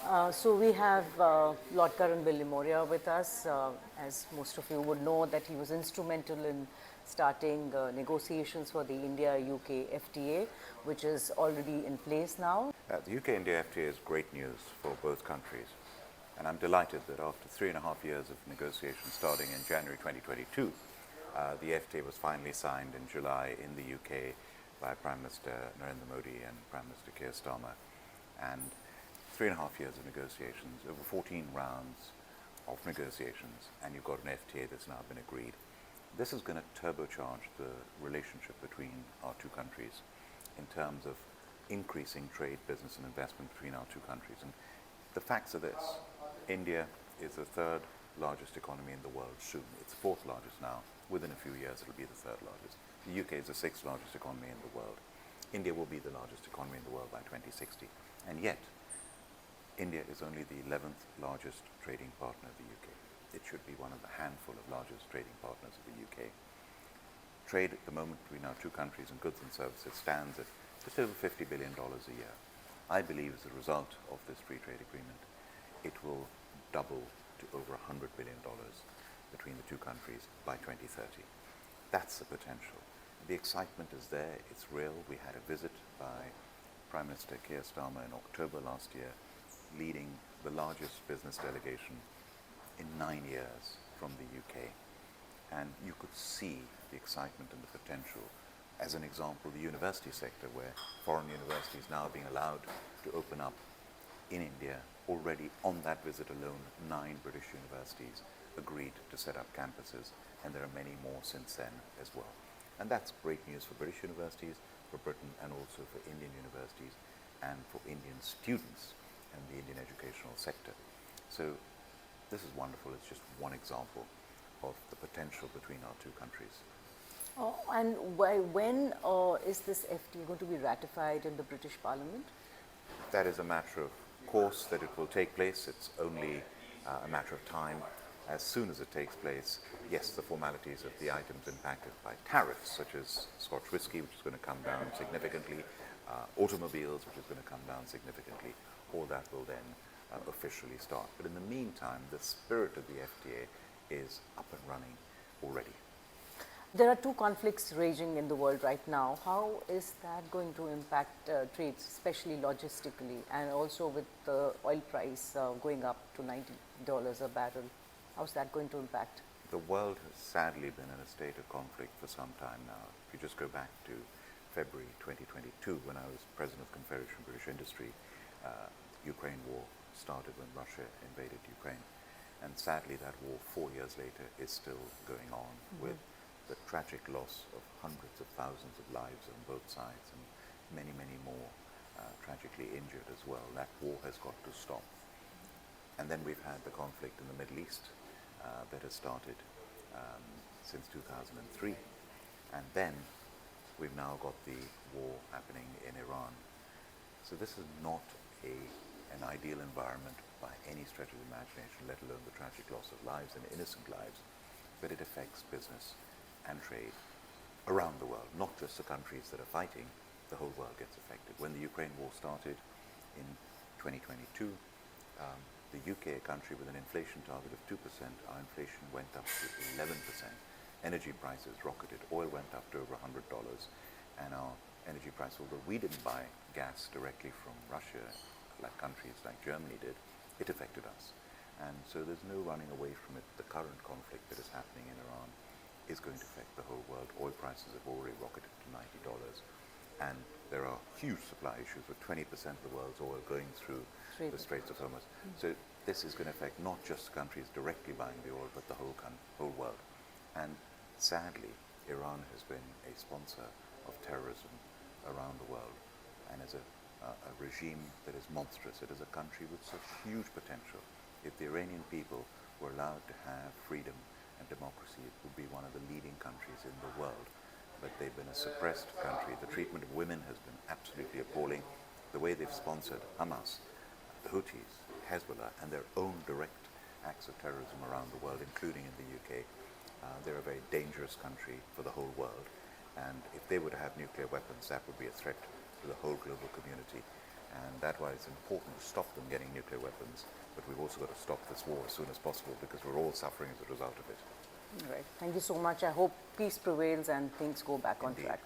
So we have Lord Karan Bilimoria with us. As most of you would know, that he was instrumental in starting negotiations for the India-UK FTA, which is already in place now. The UK-India FTA is great news for both countries. And I'm delighted that after 3.5 years of negotiations starting in January 2022, the FTA was finally signed in July in the UK by Prime Minister Narendra Modi and Prime Minister Keir Starmer. And 3.5 years of negotiations, over 14 rounds of negotiations, and you've got an FTA that's now been agreed. This is going to turbocharge the relationship between our two countries in terms of increasing trade, business and investment between our two countries. And the facts are this: India is the third largest economy in the world soon. It's fourth largest now. Within a few years it'll be the third largest. The UK is the sixth largest economy in the world. India will be the largest economy in the world by 2060. And yet, India is only the 11th largest trading partner of the UK. It should be one of the handful of largest trading partners of the UK. Trade at the moment between our two countries in goods and services stands at just over $50 billion a year. I believe as a result of this free trade agreement, it will double to over $100 billion between the two countries by 2030. That's the potential. The excitement is there, it's real. We had a visit by Prime Minister Keir Starmer in October last year, leading the largest business delegation in 9 years from the UK. And you could see the excitement and the potential. As an example, the university sector, where foreign universities now are being allowed to open up in India. Already on that visit alone, 9 British universities agreed to set up campuses, and there are many more since then as well. And that's great news for British universities, for Britain, and also for Indian universities and for Indian students and the Indian educational sector. So this is wonderful. It's just one example of the potential between our two countries. And when is this FTA going to be ratified in the British Parliament? That is a matter of course that it will take place. It's only a matter of time. As soon as it takes place, yes, the formalities of the items impacted by tariffs, such as Scotch whisky, which is going to come down significantly, automobiles, which is going to come down significantly, all that will then officially start. But in the meantime, the spirit of the FTA is up and running already. There are two conflicts raging in the world right now. How is that going to impact trade, especially logistically, and also with the oil price going up to $90 a barrel? How's that going to impact? The world has sadly been in a state of conflict for some time now. If you just go back to February 2022, when I was President of Confederation British Industry, Ukraine war started when Russia invaded Ukraine. And sadly, that war 4 years later is still going on, with the tragic loss of hundreds of thousands of lives on both sides, and many, many more tragically injured as well. That war has got to stop. And then we've had the conflict in the Middle East that has started since 2003. And then we've now got the war happening in Iran. So this is not an ideal environment by any stretch of the imagination, let alone the tragic loss of lives and innocent lives. But it affects business and trade around the world, not just the countries that are fighting. The whole world gets affected. When the Ukraine war started in 2022, the UK, a country with an inflation target of 2%, our inflation went up to 11%. Energy prices rocketed. Oil went up to over $100. And our energy price, although we didn't buy gas directly from Russia, like countries like Germany did, it affected us. And so there's no running away from it. The current conflict that is happening in Iran is going to affect the whole world. Oil prices have already rocketed to $90. And there are huge supply issues with 20% of the world's oil going through the Straits of Hormuz. So this is going to affect not just countries directly buying the oil, but the whole world. And sadly, Iran has been a sponsor of terrorism around the world, and is a regime that is monstrous. It is a country with such huge potential. If the Iranian people were allowed to have freedom and democracy, it would be one of the leading countries in the world. But they've been a suppressed country. The treatment of women has been absolutely appalling. The way they've sponsored Hamas, the Houthis, Hezbollah, and their own direct acts of terrorism around the world, including in the UK. They're a very dangerous country for the whole world. And if they were to have nuclear weapons, that would be a threat to the whole global community. And that's why it's important to stop them getting nuclear weapons, but we've also got to stop this war as soon as possible because we're all suffering as a result of it. Right. Thank you so much. I hope peace prevails and things go back on Indeed. track.